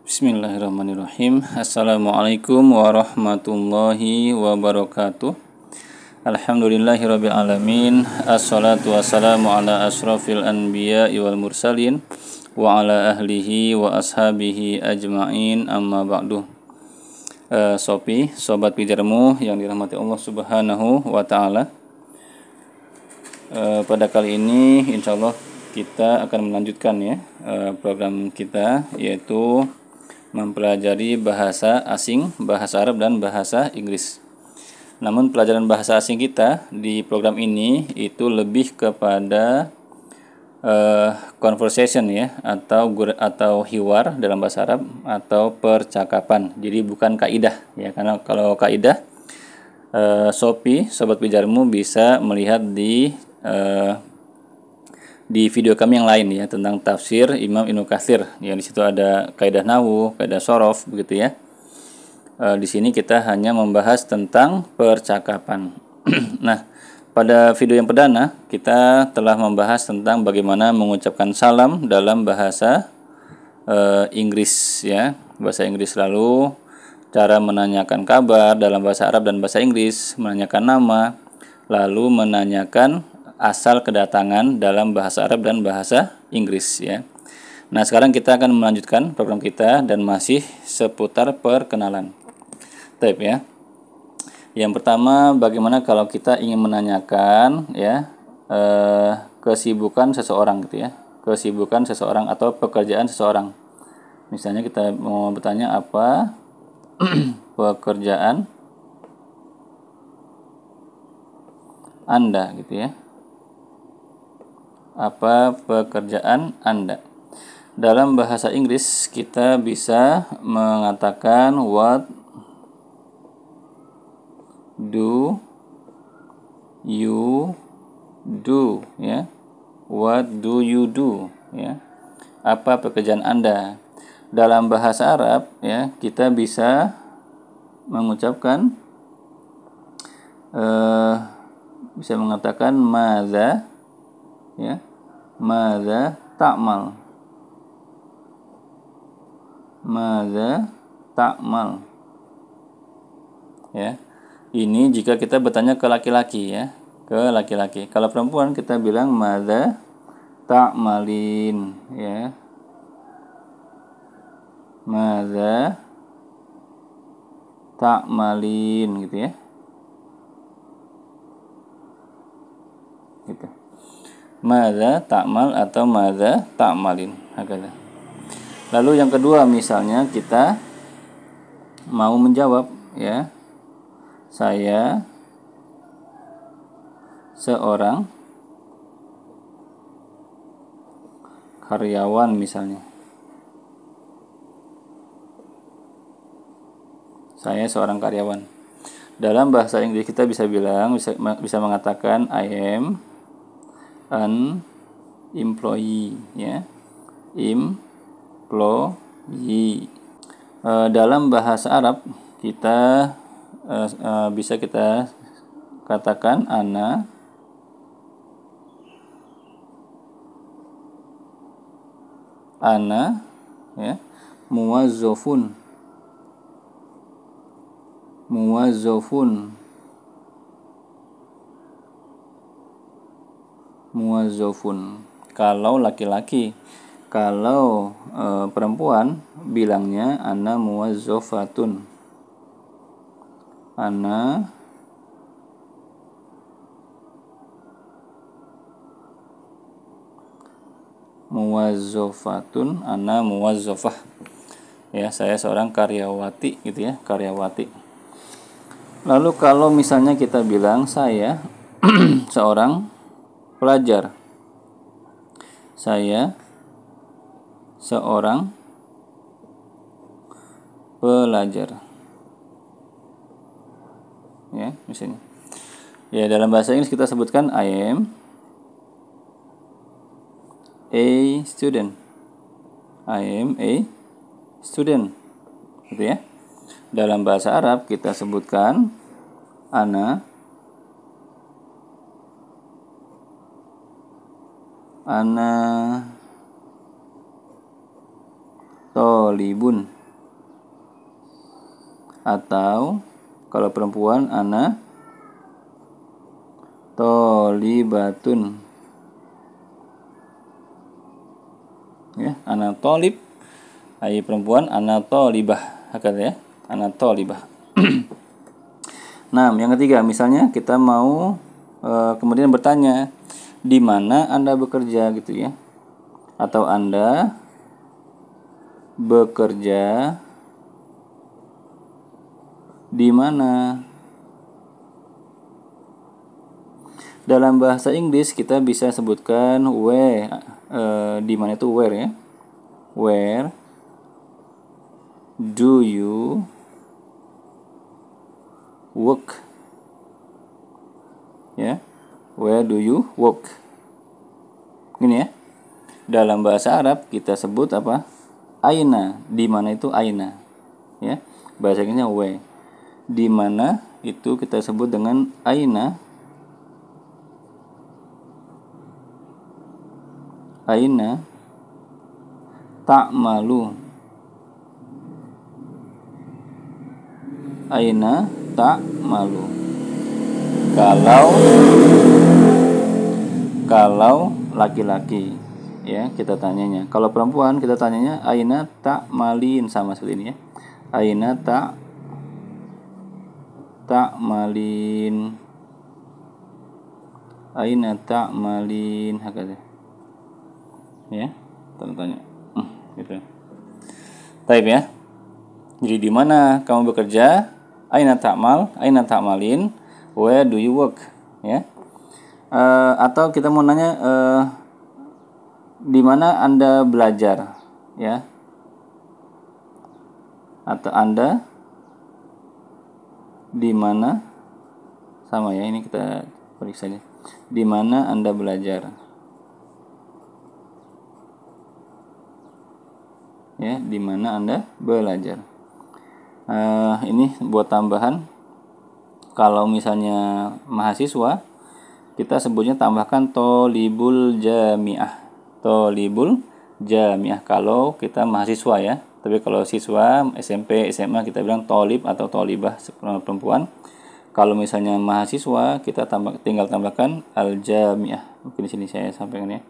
Bismillahirrahmanirrahim. Assalamualaikum warahmatullahi wabarakatuh. Alhamdulillahirabbil alamin. Assalatu wassalamu ala asyrafil anbiya'i wal mursalin wa ala ahlihi wa ashabihi ajma'in, amma ba'du. Sobat pijarmu yang dirahmati Allah Subhanahu wa taala. Pada kali ini insyaallah kita akan melanjutkan program kita, yaitu mempelajari bahasa asing, bahasa Arab dan bahasa Inggris. Namun pelajaran bahasa asing kita di program ini itu lebih kepada conversation atau hiwar dalam bahasa Arab atau percakapan. Jadi bukan kaidah karena kalau kaidah sobat pijarmu bisa melihat di video kami yang lain tentang tafsir Imam Ibnu Katsir. Di situ ada kaidah nahwu, kaidah shorof begitu ya. Di sini kita hanya membahas tentang percakapan. Nah, pada video yang perdana kita telah membahas tentang bagaimana mengucapkan salam dalam bahasa Inggris bahasa Inggris, lalu cara menanyakan kabar dalam bahasa Arab dan bahasa Inggris, menanyakan nama, lalu menanyakan asal kedatangan dalam bahasa Arab dan bahasa Inggris Nah, sekarang kita akan melanjutkan program kita dan masih seputar perkenalan. Baik Yang pertama, bagaimana kalau kita ingin menanyakan kesibukan seseorang kesibukan seseorang atau pekerjaan seseorang. Misalnya kita mau bertanya apa pekerjaan Anda Apa pekerjaan Anda? Dalam bahasa Inggris kita bisa mengatakan what do you do What do you do Apa pekerjaan Anda? Dalam bahasa Arab kita bisa mengucapkan bisa mengatakan madza madza ta'mal madza ta'mal Ini jika kita bertanya ke laki-laki ke laki-laki. Kalau perempuan kita bilang madza ta'malin madza ta'malin gitu. Madza ta'mal atau madza ta'malin. Lalu yang kedua, misalnya kita mau menjawab saya seorang karyawan misalnya. Saya seorang karyawan. Dalam bahasa Inggris kita bisa mengatakan I am an employee employee. Dalam bahasa Arab kita bisa kita katakan ana muwazzafun kalau laki-laki. Kalau perempuan bilangnya ana muwazzafatun. Ana muwazzafatun, ana muwazzafah. Saya seorang karyawati karyawati. Lalu kalau misalnya kita bilang saya seorang pelajar. Saya seorang pelajar. Misalnya. Dalam bahasa Inggris kita sebutkan I am a student. I am a student. Dalam bahasa Arab kita sebutkan ana tolibun. atau kalau perempuan ana tholibatun. Ya, ana tholib, ai perempuan, ana tholibah, hakata ya, ana tholibah. Nah, yang ketiga, misalnya kita mau kemudian bertanya, di mana Anda bekerja gitu ya, atau Anda bekerja di mana. Dalam bahasa Inggris kita bisa sebutkan where, di mana itu where ya, where do you work, ya, where do you work, gini ya. Dalam bahasa Arab kita sebut apa, aina, di mana itu aina, ya. Bahasa Inggrisnya where, di mana itu kita sebut dengan aina, aina ta'malu, aina ta'malu. Kalau laki-laki ya kita tanyanya, kalau perempuan kita tanyanya aina ta'malin, sama seperti ini ya, aina ta'malin, aina ta'malin, hakata ya, tanya gitu. Taib ya. Jadi di mana kamu bekerja? Aina ta'mal, aina ta'malin, where do you work? Ya. Atau kita mau nanya di mana Anda belajar? Ya. Atau Anda di mana, sama ya, ini kita periksa nih. Di mana Anda belajar? Ya, di mana Anda belajar. Ini buat tambahan, kalau misalnya mahasiswa kita sebutnya tambahkan tholibul jami'ah, tholibul jami'ah kalau kita mahasiswa ya. Tapi kalau siswa SMP, SMA kita bilang tholib atau tholibah perempuan. Kalau misalnya mahasiswa kita tinggal tambahkan al jami'ah. Mungkin di sini saya sampaikan ya.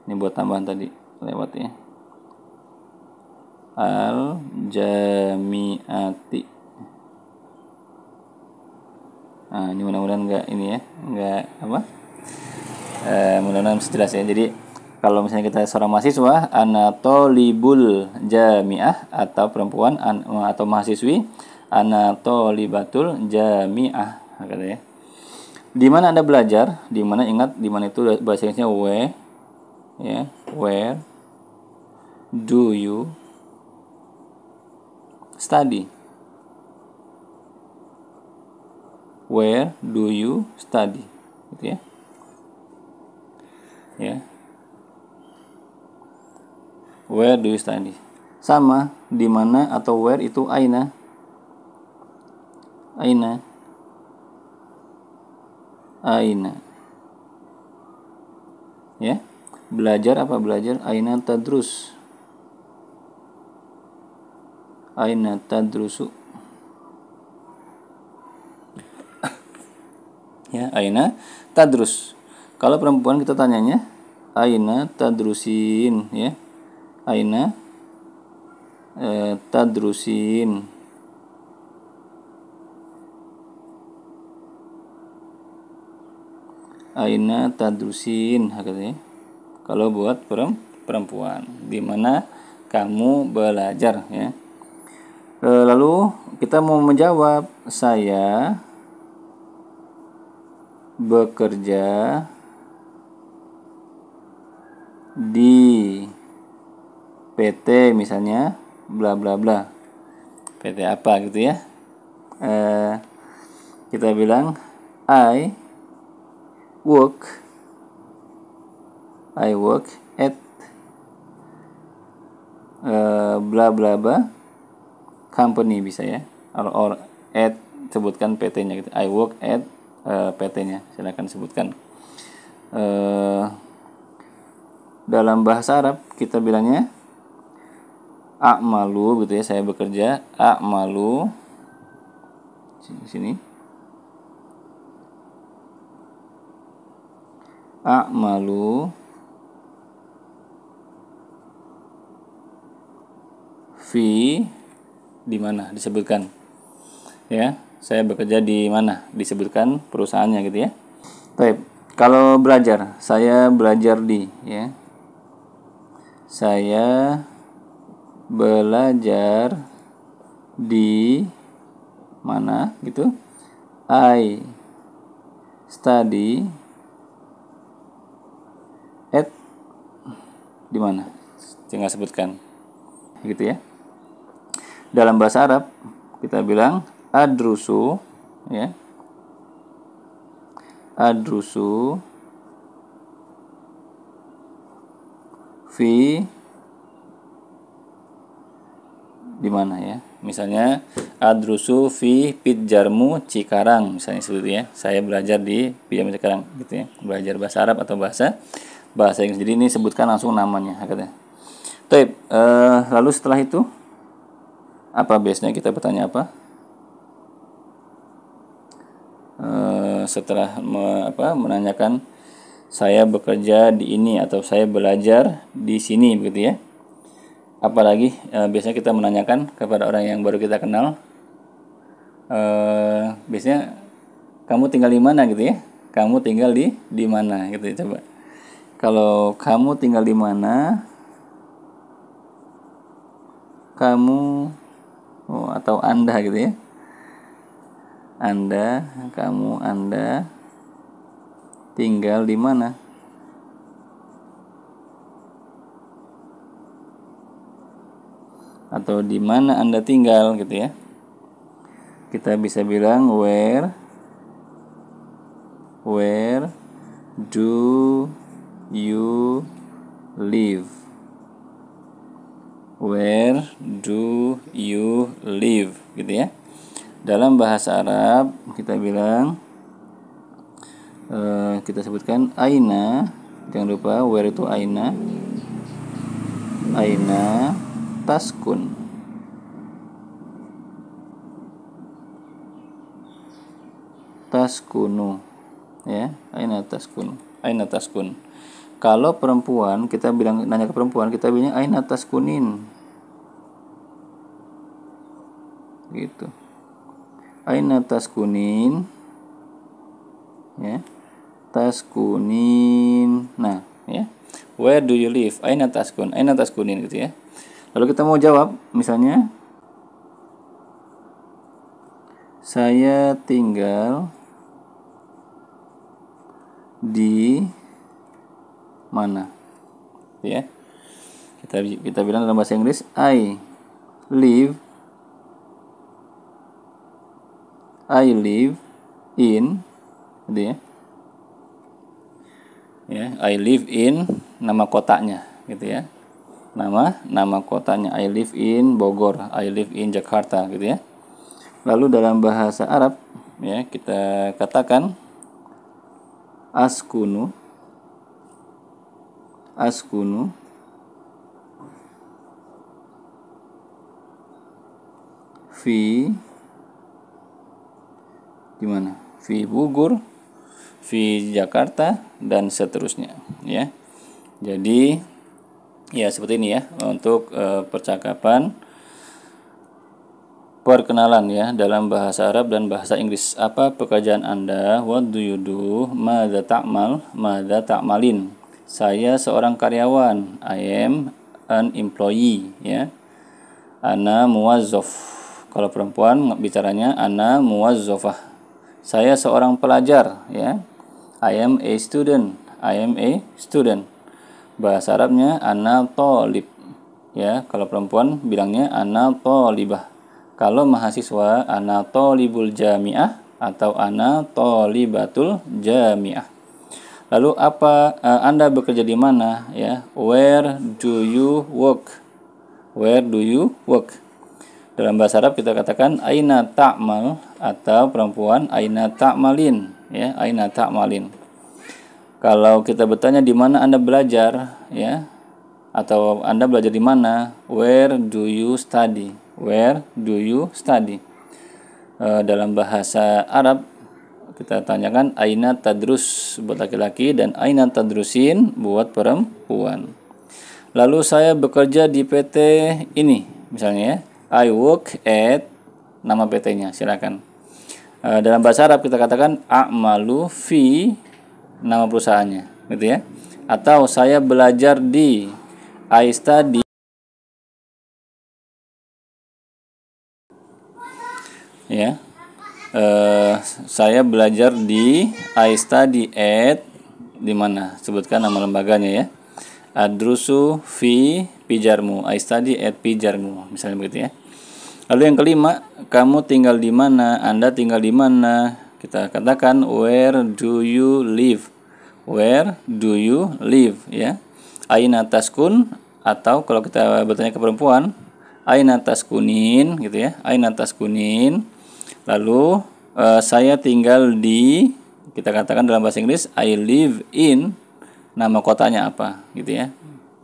Ini buat tambahan tadi lewat ya. Al jami'ati. Nah, ini mudah-mudahan enggak ini ya, enggak apa? Mudah-mudahan jelas ya. Jadi kalau misalnya kita seorang mahasiswa, ana tholibul jami'ah, atau perempuan atau mahasiswi, ana tholibatul jami'ah, kata ya. Di mana Anda belajar? Di mana, ingat di mana itu bahasa Inggrisnya where, ya, where do you study? Where do you study? Gitu ya. Ya. Where do you study? Sama, di mana atau where itu aina. Aina. Aina. Ya. Belajar apa belajar? Aina tadrus. Aina tadrusu. Ya, aina tadrus. Kalau perempuan kita tanyanya aina tadrusin ya. Aina tadrusin. Aina tadrusin, katanya. Kalau buat perempuan, di mana kamu belajar ya. Lalu kita mau menjawab, saya bekerja di PT misalnya bla bla bla, PT apa gitu ya. Kita bilang I work at bla bla bla company, bisa ya, or at, sebutkan PT-nya gitu. I work at PT-nya, silakan sebutkan. Dalam bahasa Arab kita bilangnya a'malu gitu ya, saya bekerja, a'malu sini. A'malu fi, di mana disebutkan ya, saya bekerja di mana disebutkan perusahaannya gitu ya. Baik, kalau belajar, saya belajar di ya, saya belajar di mana gitu. I study at, di mana tinggal sebutkan gitu ya. Dalam bahasa Arab kita bilang adrusu ya, adrusu fi, di mana ya, misalnya adrusu fi Pidjarmu Cikarang misalnya seperti itu ya, saya belajar di Pidjarmu Cikarang gitu ya, belajar bahasa Arab atau bahasa Inggris. Jadi ini sebutkan langsung namanya katanya. Baik, lalu setelah itu apa biasanya kita bertanya apa? Setelah menanyakan saya bekerja di ini atau saya belajar di sini begitu ya. Apalagi biasanya kita menanyakan kepada orang yang baru kita kenal, biasanya kamu tinggal di mana gitu ya, kamu tinggal di mana gitu ya. Coba kalau kamu tinggal di mana, kamu atau Anda gitu ya, Anda, kamu, Anda tinggal di mana? Atau di mana Anda tinggal gitu ya. Kita bisa bilang where do you live? Where do you live gitu ya. Dalam bahasa Arab kita bilang kita sebutkan aina, jangan lupa where itu aina taskun. Taskunu ya, aina taskun. Kalau perempuan kita bilang, nanya ke perempuan kita bilang aina taskunin gitu, aina taskunin ya, taskunin. Nah ya, where do you live, aina taskunin gitu ya. Lalu kita mau jawab misalnya saya tinggal di mana ya. Kita bilang dalam bahasa Inggris I live in gitu ya. Ya, I live in nama kotanya gitu ya. Nama kotanya, I live in Bogor, I live in Jakarta gitu ya. Lalu dalam bahasa Arab ya, kita katakan askunu fi, di mana? Fi Bogor, fi Jakarta dan seterusnya ya. Jadi ya seperti ini ya untuk percakapan perkenalan ya dalam bahasa Arab dan bahasa Inggris. Apa pekerjaan Anda? What do you do? Madza ta'mal? Madza ta'malin? Saya seorang karyawan. I am an employee ya. Ana muwazzaf. Kalau perempuan bicaranya ana muwazzafah. Saya seorang pelajar ya. I am a student. Bahasa Arabnya ana thalib ya. Kalau perempuan bilangnya ana thalibah. Kalau mahasiswa ana thalibul jami'ah atau ana thalibatul jami'ah. Lalu apa Anda bekerja di mana ya? Where do you work? Dalam bahasa Arab kita katakan aina ta'mal, atau perempuan aina ta'malin ya, aina ta'malin. Kalau kita bertanya di mana Anda belajar ya, atau Anda belajar di mana? Where do you study? dalam bahasa Arab kita tanyakan aina tadrus buat laki-laki dan aina tadrusin buat perempuan. Lalu saya bekerja di PT ini, misalnya ya, I work at, nama PT-nya, silakan. Dalam bahasa Arab kita katakan a'malu fi, nama perusahaannya, gitu ya. Atau saya belajar di, I study, ya. Saya belajar di, I study at, di mana? Sebutkan nama lembaganya ya. Adrusu fi pijarmu, I study at pijarmu, misalnya begitu ya. Lalu yang kelima, kamu tinggal di mana, Anda tinggal di mana? Kita katakan where do you live? Where do you live ya? Aina taskun, atau kalau kita bertanya ke perempuan, aina taskunin gitu ya. Aina taskunin. Lalu saya tinggal di, kita katakan dalam bahasa Inggris I live in, nama kotanya apa gitu ya.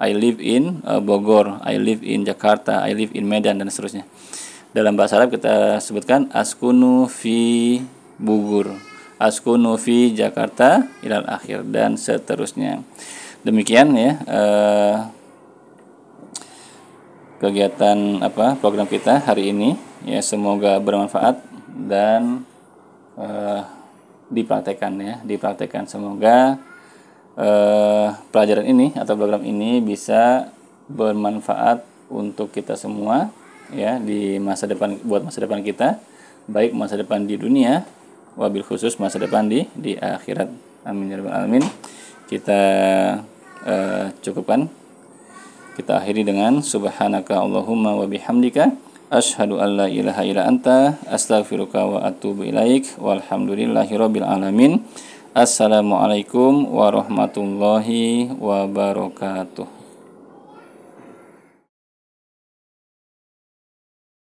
I live in Bogor, I live in Jakarta, I live in Medan, dan seterusnya. Dalam bahasa Arab kita sebutkan askunu fi Bogor, askunu fi Jakarta ilal akhir, dan seterusnya. Demikian ya kegiatan program kita hari ini ya, semoga bermanfaat dan dipraktekkan, semoga pelajaran ini atau program ini bisa bermanfaat untuk kita semua ya, di masa depan, buat masa depan kita, baik masa depan di dunia, wabil khusus masa depan di akhirat. Amin ya rabbal alamin. Kita cukupkan, kita akhiri dengan subhanaka Allahumma wa bihamdika asyhadu an la ilaha illa anta astaghfiruka wa atubu ilaik walhamdulillahirabbil alamin. Assalamualaikum warahmatullahi wabarakatuh.